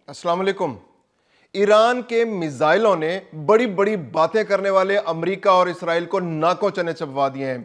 अस्सलाम वालेकुम। ईरान के मिसाइलों ने बड़ी बड़ी बातें करने वाले अमेरिका और इसराइल को नाकों चने चबवा दिए हैं।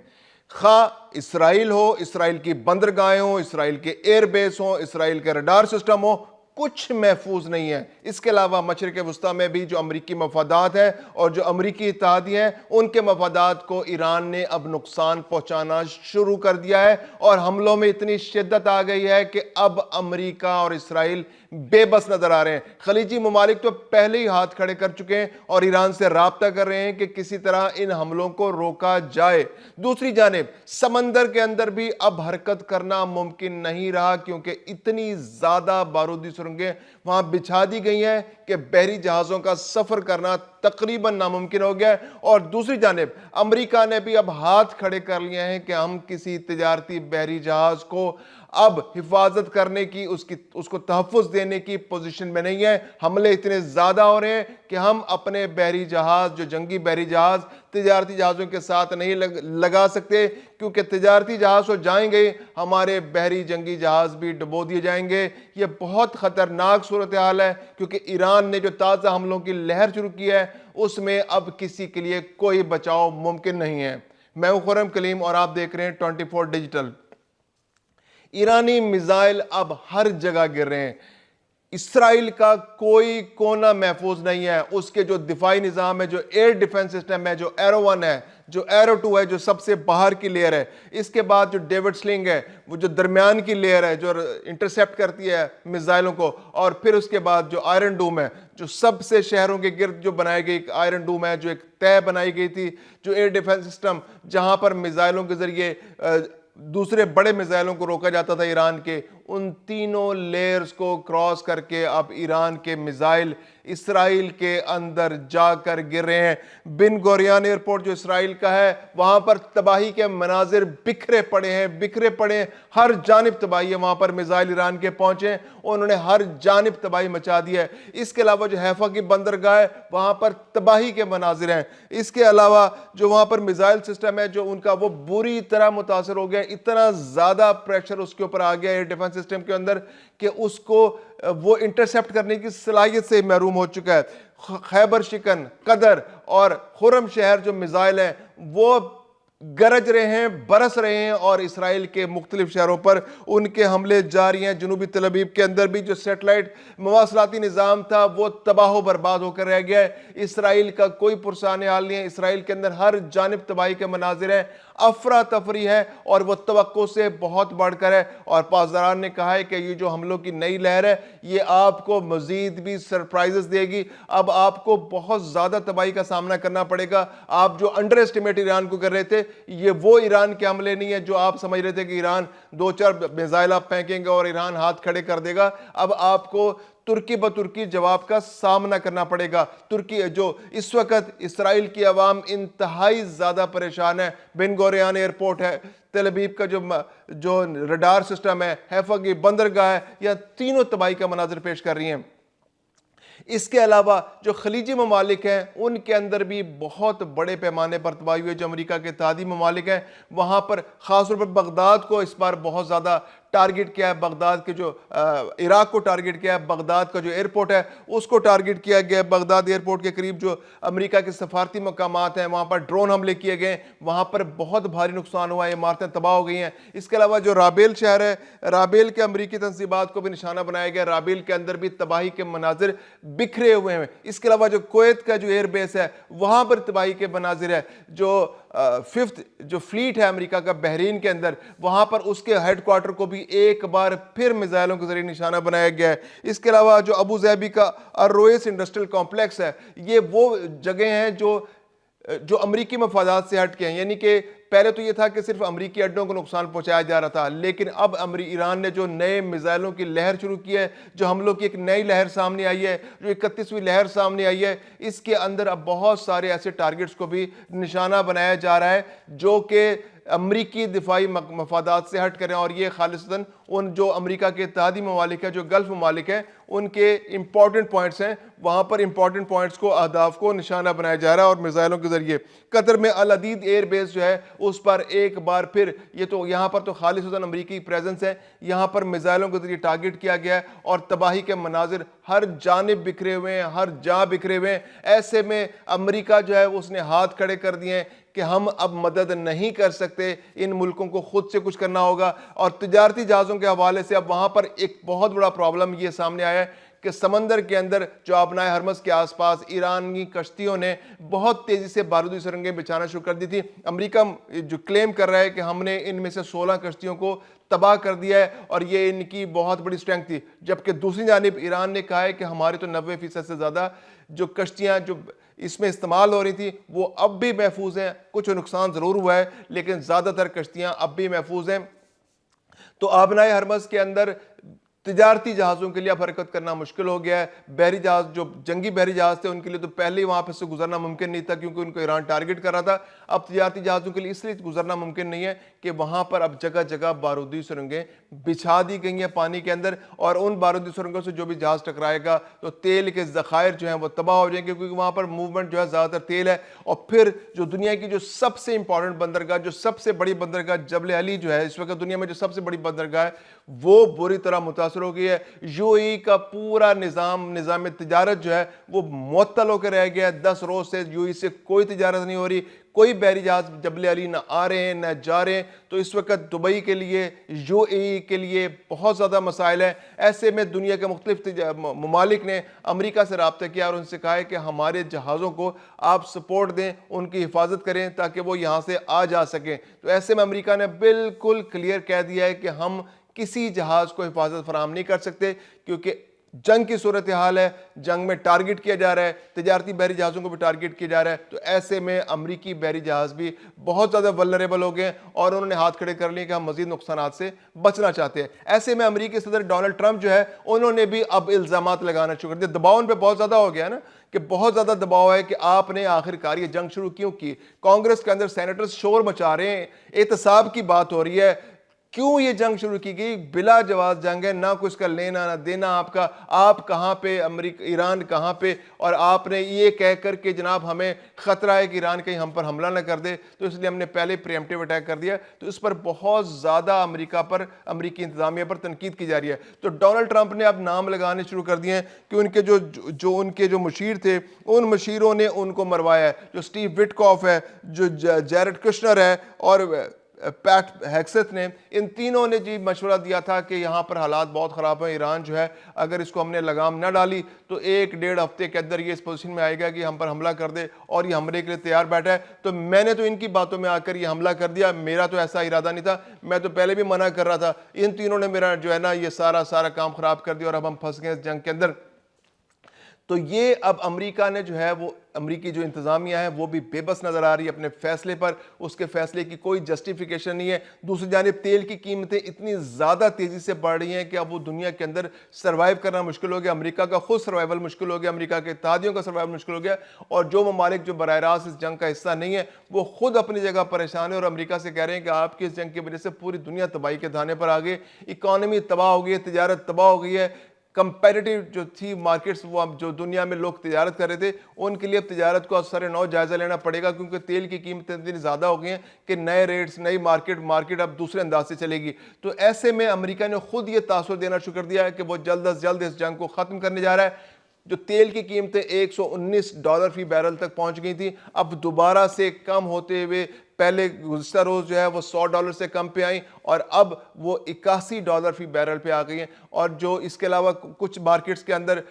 खा इसराइल हो, इसराइल की बंदरगाहें हो, इसराइल के एयरबेस हो, इसराइल के रडार सिस्टम हो, कुछ महफूज नहीं है। इसके अलावा मशरिक वस्ता में भी जो अमरीकी मफादात हैं और जो अमरीकी इत्तेहादी हैं, उनके मफादात को ईरान ने अब नुकसान पहुंचाना शुरू कर दिया है और हमलों में इतनी शिद्दत आ गई है कि अब अमरीका और इसराइल बेबस नजर आ रहे हैं। खलीजी ममालिक तो पहले ही हाथ खड़े कर चुके हैं और ईरान से राब्ता कर रहे हैं कि किसी तरह इन हमलों को रोका जाए। दूसरी जानिब समंदर के अंदर भी अब हरकत करना मुमकिन नहीं रहा, क्योंकि इतनी ज्यादा बारूदी सुरंगें वहां बिछा दी गई हैं कि बहरी जहाजों का सफर करना तकरीबन नामुमकिन हो गया है। और दूसरी जानिब अमेरिका ने भी अब हाथ खड़े कर लिए हैं कि हम किसी तिजारती बहरी जहाज को अब हिफाजत करने की, उसको तहफ़्फ़ुज़ देने की पोजीशन में नहीं है। हमले इतने ज्यादा हो रहे हैं कि हम अपने बहरी जहाज, जो जंगी बहरी जहाज तिजारती जहाज़ों के साथ नहीं लगा सकते, क्योंकि तिजारती जहाज तो जाएंगे, हमारे बहरी जंगी जहाज भी डुबो दिए जाएंगे। यह बहुत खतरनाक सूरत हाल है, क्योंकि ईरान ने जो ताज़ा हमलों की लहर शुरू की है उसमें अब किसी के लिए कोई बचाव मुमकिन नहीं है। मैं हूं खुर्रम कलीम और आप देख रहे हैं 24 डिजिटल। ईरानी मिसाइल अब हर जगह गिर रहे हैं। इसराइल का कोई कोना महफूज नहीं है। उसके जो दिफाई निजाम है, जो एयर डिफेंस सिस्टम है, जो एरो 1 है, जो एरो 2 है, जो सबसे बाहर की लेयर है, इसके बाद जो डेविड स्लिंग है, वो जो दरमियान की लेयर है, जो इंटरसेप्ट करती है मिसाइलों को, और फिर उसके बाद जो आयरन डूम है, जो सबसे शहरों के गिर्द जो बनाई गई आयरन डूम है, जो एक तय बनाई गई थी, जो एयर डिफेंस सिस्टम जहां पर मिसाइलों के जरिए दूसरे बड़े मिसाइलों को रोका जाता था ईरान के, उन तीनों लेयर्स को क्रॉस करके अब ईरान के मिसाइल इसराइल के अंदर जाकर गिर रहे हैं। बिन गोरियान एयरपोर्ट जो इसराइल का है, वहां पर तबाही के मनाजिर बिखरे पड़े हैं, हर जानिब तबाही है। वहां पर मिसाइल ईरान के पहुंचे, उन्होंने हर जानिब तबाही मचा दी है। इसके अलावा जो हैफा की बंदरगाह है, वहां पर तबाही के मनाजिर हैं। इसके अलावा जो वहां पर मिसाइल सिस्टम है, जो उनका, वो बुरी तरह मुतासर हो गया। इतना ज्यादा प्रेशर उसके ऊपर आ गया एयर डिफेंस सिस्टम के अंदर कि उसको वो इंटरसेप्ट करने की सलाहियत से महरूम हो चुका है। खैबर शिकन, कदर और खुर्रम शहर जो मिसाइल है, वो गरज रहे हैं, बरस रहे हैं और इसराइल के मुख्तलिफ शहरों पर उनके हमले जारी हैं। जनूबी तल अवीव के अंदर भी जो सेटेलाइट मवासलाती निज़ाम था, वो तबाह बर्बाद होकर रह गया है। इसराइल का कोई पुरसान हाल नहीं है। इसराइल के अंदर हर जानिब तबाही के मनाजिर हैं, अफरा तफरी है और वह तवक्को से बहुत बढ़कर है। और पासदारान ने कहा है कि ये जो हमलों की नई लहर है, ये आपको मजीद भी सरप्राइजेस देगी। अब आपको बहुत ज्यादा तबाही का सामना करना पड़ेगा। आप जो अंडर एस्टिमेट ईरान को कर रहे थे, ये वो ईरान के हमले नहीं है जो आप समझ रहे थे कि ईरान 2-4 मिसाइल आप फेंकेंगे और ईरान हाथ खड़े कर देगा। अब आपको तुर्की ब तुर्की जवाब का सामना करना पड़ेगा। तुर्की जो इस वक्त इसराइल की आवाम इंतहाई ज्यादा परेशान है। बिन गोरियान एयरपोर्ट है, तेल अवीव का जो रडार सिस्टम है, हैफा की बंदरगाह है, यह तीनों तबाही का मनाजिर पेश कर रही हैं। इसके अलावा जो खलीजी ममालिक हैं, उनके अंदर भी बहुत बड़े पैमाने पर तबाही हुई। जो अमेरिका के इत्तेहादी ममालिक हैं, वहां पर खासतौर पर बगदाद को इस बार बहुत ज्यादा टारगेट किया है। बगदाद के जो इराक को टारगेट किया है, बगदाद का जो एयरपोर्ट है उसको टारगेट किया गया है। बगदाद एयरपोर्ट के करीब जो अमेरिका के सफारती मकामात हैं, वहां पर ड्रोन हमले किए गए, वहां पर बहुत भारी नुकसान हुआ है, इमारतें तबाह हो गई हैं। इसके अलावा जो राबेल शहर है, राबेल के अमरीकी तंसीबात को भी निशाना बनाया गया। राबेल के अंदर भी तबाही के मनाजिर बिखरे हुए हैं। इसके अलावा जो कुवैत का जो एयरबेस है, वहां पर तबाही के मनाजिर है। जो 5th जो फ्लीट है अमेरिका का बहरीन के अंदर, वहां पर उसके हेडक्वार्टर को भी एक बार फिर मिसाइलों के जरिए निशाना बनाया गया है। इसके अलावा जो अबू ज़ैबी का अर्रोइस इंडस्ट्रियल कॉम्प्लेक्स है, ये वो जगह हैं जो अमरीकी मफादात से हट के हैं। यानी कि पहले तो ये था कि सिर्फ अमरीकी अड्डों को नुकसान पहुंचाया जा रहा था, लेकिन अब ईरान ने जो नए मिसाइलों की लहर शुरू की है, जो हमलों की एक नई लहर सामने आई है, जो 31वीं लहर सामने आई है, इसके अंदर अब बहुत सारे ऐसे टारगेट्स को भी निशाना बनाया जा रहा है जो कि अमरीकी दिफाई मफादात से हट करें और ये खालिस्तन उन जो अमरीका के इत्तेहादी ममालिक है, जो गल्फ ममालिक हैं, उनके इंपॉर्टेंट पॉइंट्स हैं, वहां पर इंपॉर्टेंट पॉइंट्स को, अहदाफ को निशाना बनाया जा रहा है और मिसाइलों के जरिए कतर में अल अदीद एयर बेस जो है उस पर एक बार फिर, ये तो यहां पर तो खालिस्तन अमरीकी प्रेजेंस है, यहां पर मिसाइलों के जरिए टारगेट किया गया है और तबाही के मनाजिर हर जानिब बिखरे हुए हैं, हर जहां बिखरे हुए हैं। ऐसे में अमरीका जो है उसने हाथ खड़े कर दिए हैं कि हम अब मदद नहीं कर सकते, इन मुल्कों को खुद से कुछ करना होगा। और तिजारती जहाज़ों के हवाले से अब वहां पर एक बहुत बड़ा प्रॉब्लम ये सामने आया है कि समंदर के अंदर जो आबनाए हरमस के आसपास ईरानी कश्तियों ने बहुत तेजी से बारूदी सुरंगें बिछाना शुरू कर दी थी। अमेरिका जो क्लेम कर रहा है कि हमने इनमें से 16 कश्तियों को तबाह कर दिया है और ये इनकी बहुत बड़ी स्ट्रेंथ थी, जबकि दूसरी जानिब ईरान ने कहा है कि हमारी तो 90% से ज़्यादा जो कश्तियाँ जो इसमें इस्तेमाल हो रही थी वो अब भी महफूज हैं। कुछ नुकसान ज़रूर हुआ है लेकिन ज़्यादातर कश्तियाँ अब भी महफूज हैं। तो आबनाए हरमस के अंदर तिजारती जहाज़ों के लिए अब हरकत करना मुश्किल हो गया है। बहरी जहाज़, जो जंगी बहरी जहाज़ थे, उनके लिए तो पहले ही वहाँ पर से गुजरना मुमकिन नहीं था क्योंकि उनको ईरान टारगेट कर रहा था। अब तिजारती जहाज़ों के लिए इसलिए गुजरना मुमकिन नहीं है कि वहाँ पर अब जगह जगह बारूदी सुरंगें बिछा दी गई हैं पानी के अंदर, और उन बारूदी सुरंगों से जो भी जहाज़ टकराएगा तो तेल के ज़खायर जो हैं वो तबाह हो जाएंगे क्योंकि वहाँ पर मूवमेंट जो है ज़्यादातर तेल है। और फिर जो दुनिया की जो सबसे इंपॉर्टेंट बंदरगाह, जो सबसे बड़ी बंदरगाह जबल अली जो है इस वक्त दुनिया में जो सबसे बड़ी बंदरगाह है, वो बुरी तरह मुतासर हो गई है। यूएई का पूरा निज़ाम तिजारत जो है वो मुअत्तल होकर रह गया है। 10 रोज से यूएई से कोई तिजारत नहीं हो रही, कोई बहरी जहाज जबल अली ना आ रहे हैं ना जा रहे हैं। तो इस वक्त दुबई के लिए, यूएई के लिए बहुत ज़्यादा मसाइल हैं। ऐसे में दुनिया के मुख्तलिफ ममालिक ने अमेरिका से रब्ता किया और उनसे कहा है कि हमारे जहाज़ों को आप सपोर्ट दें, उनकी हिफाजत करें ताकि वो यहाँ से आ जा सकें। तो ऐसे में अमेरिका ने बिल्कुल क्लियर कह दिया है कि हम किसी जहाज को हिफाजत फराहम नहीं कर सकते क्योंकि जंग की सूरत हाल है, जंग में टारगेट किया जा रहा है, तिजारती बहरी जहाज़ों को भी टारगेट किया जा रहा है। तो ऐसे में अमरीकी बहरी जहाज़ भी बहुत ज़्यादा वल्नरेबल हो गए और उन्होंने हाथ खड़े कर लिए कि हम मजीद नुकसान से बचना चाहते हैं। ऐसे में अमरीकी सदर डोनाल्ड ट्रंप जो है उन्होंने भी अब इल्ज़ामात लगाना शुरू कर दिया। दबाव उन पर बहुत ज़्यादा हो गया ना, कि बहुत ज़्यादा दबाव है कि आपने आखिरकार ये जंग शुरू क्यों की। कांग्रेस के अंदर सेनेटर्स शोर मचा रहे हैं, एहतसाब की बात हो रही है, क्यों ये जंग शुरू की गई? बिला जवाब जंग है, ना कुछ का लेना ना देना आपका। आप कहां पे, अमेरिका ईरान कहां पे, और आपने ये कह कर के जनाब हमें खतरा है कि ईरान कहीं हम पर हमला ना कर दे, तो इसलिए हमने पहले प्रीएम्प्टिव अटैक कर दिया। तो इस पर बहुत ज्यादा अमेरिका पर, अमेरिकी इंतजामिया पर तनकीद की जा रही है। तो डोनाल्ड ट्रंप ने अब नाम लगाने शुरू कर दिए हैं कि उनके जो मुशीर थे, उन मुशीरों ने उनको मरवाया है। जो स्टीव विटकॉफ है, जो जैरेड कुशनर है और पैट हेक्सेथ ने, इन तीनों ने जी मशवरा दिया था कि यहाँ पर हालात बहुत ख़राब हैं, ईरान जो है अगर इसको हमने लगाम ना डाली तो 1-1.5 हफ्ते के अंदर ये इस पोजीशन में आएगा कि हम पर हमला कर दे, और ये हमले के लिए तैयार बैठा है। तो मैंने तो इनकी बातों में आकर ये हमला कर दिया, मेरा तो ऐसा इरादा नहीं था, मैं तो पहले भी मना कर रहा था। इन तीनों ने मेरा जो है ना ये सारा काम ख़राब कर दिया और अब हम फंस गए इस जंग के अंदर। तो ये अब अमेरिका ने जो है वो, अमेरिकी जो इंतज़ामिया है वो भी बेबस नज़र आ रही है अपने फैसले पर, उसके फैसले की कोई जस्टिफिकेशन नहीं है। दूसरी जानिब तेल की कीमतें इतनी ज़्यादा तेज़ी से बढ़ रही हैं कि अब वो दुनिया के अंदर सर्वाइव करना मुश्किल हो गया। अमेरिका का खुद सर्वाइवल मुश्किल हो गया, अमेरिका के इत्तेहादियों का सर्वाइवल मुश्किल हो गया, और जो ममालिक जो बराह रास्त इस जंग का हिस्सा नहीं है वो खुद अपनी जगह परेशान है और अमेरिका से कह रहे हैं कि आपकी इस जंग की वजह से पूरी दुनिया तबाही के धाने पर आ गई, इकॉनमी तबाह हो गई है, तिजारत तबाह हो गई है। कंपेरेटिव जो थी मार्केट्स, वो अब जो दुनिया में लोग तिजारत कर रहे थे उनके लिए अब तिजारत को असर नौ जायज़ा लेना पड़ेगा क्योंकि तेल की कीमतें इतनी ज़्यादा हो गई हैं कि नए रेट्स, नई मार्केट अब दूसरे अंदाज से चलेगी। तो ऐसे में अमेरिका ने खुद ये तासुर देना शुरू कर दिया है कि वो जल्द अज जल्द इस जंग को ख़त्म करने जा रहा है। जो तेल की कीमतें $119 फी बैरल तक पहुंच गई थी, अब दोबारा से कम होते हुए पहले गुज़िश्ता रोज़ जो है वो $100 से कम पे आई और अब वो $81 फी बैरल पे आ गई हैं। और जो इसके अलावा कुछ मार्केट्स के अंदर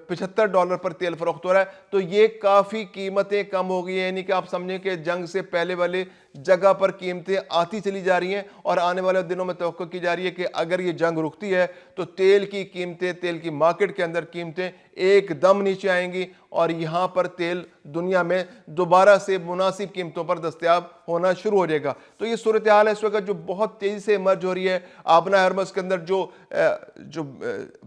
$75 पर तेल फरोख्त हो रहा है। तो ये काफ़ी कीमतें कम हो गई हैं, यानी कि आप समझें कि जंग से पहले वाले जगह पर कीमतें आती चली जा रही हैं और आने वाले दिनों में तवक्को की जा रही है कि अगर ये जंग रुकती है तो तेल की कीमतें, तेल की मार्केट के अंदर कीमतें एकदम नीचे आएंगी और यहाँ पर तेल दुनिया में दोबारा से मुनासिब कीमतों पर दस्तयाब होना शुरू हो जाएगा। तो ये सूरत हाल है इस वक्त जो बहुत तेज़ी से इमर्ज हो रही है। आबना हरमस के अंदर जो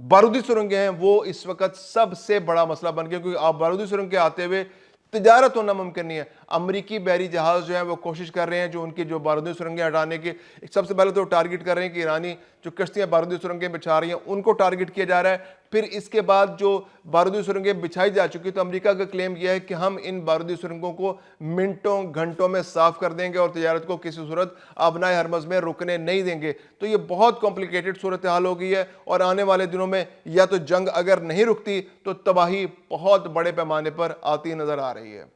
बारूदी सुरंगें हैं वो इस वक्त सबसे बड़ा मसला बन गया, क्योंकि आप बारूदी सुरंग के आते हुए तिजारत होना मुमकिन नहीं है। अमरीकी बहरी जहाज जो है वो कोशिश कर रहे हैं जो उनकी जो बारूदी सुरंगें हटाने के, सबसे पहले तो टारगेट कर रहे हैं कि ईरानी जो कश्तियां बारूदी सुरंगें बिछा रही हैं उनको टारगेट किया जा रहा है। फिर इसके बाद जो बारूदी सुरंगें बिछाई जा चुकी, तो अमेरिका का क्लेम यह है कि हम इन बारूदी सुरंगों को मिनटों घंटों में साफ कर देंगे और तिजारत को किसी सूरत आबनाए हरमज में रुकने नहीं देंगे। तो ये बहुत कॉम्प्लिकेटेड सूरत हाल हो गई है और आने वाले दिनों में या तो जंग अगर नहीं रुकती तो तबाही बहुत बड़े पैमाने पर आती नजर आ रही है।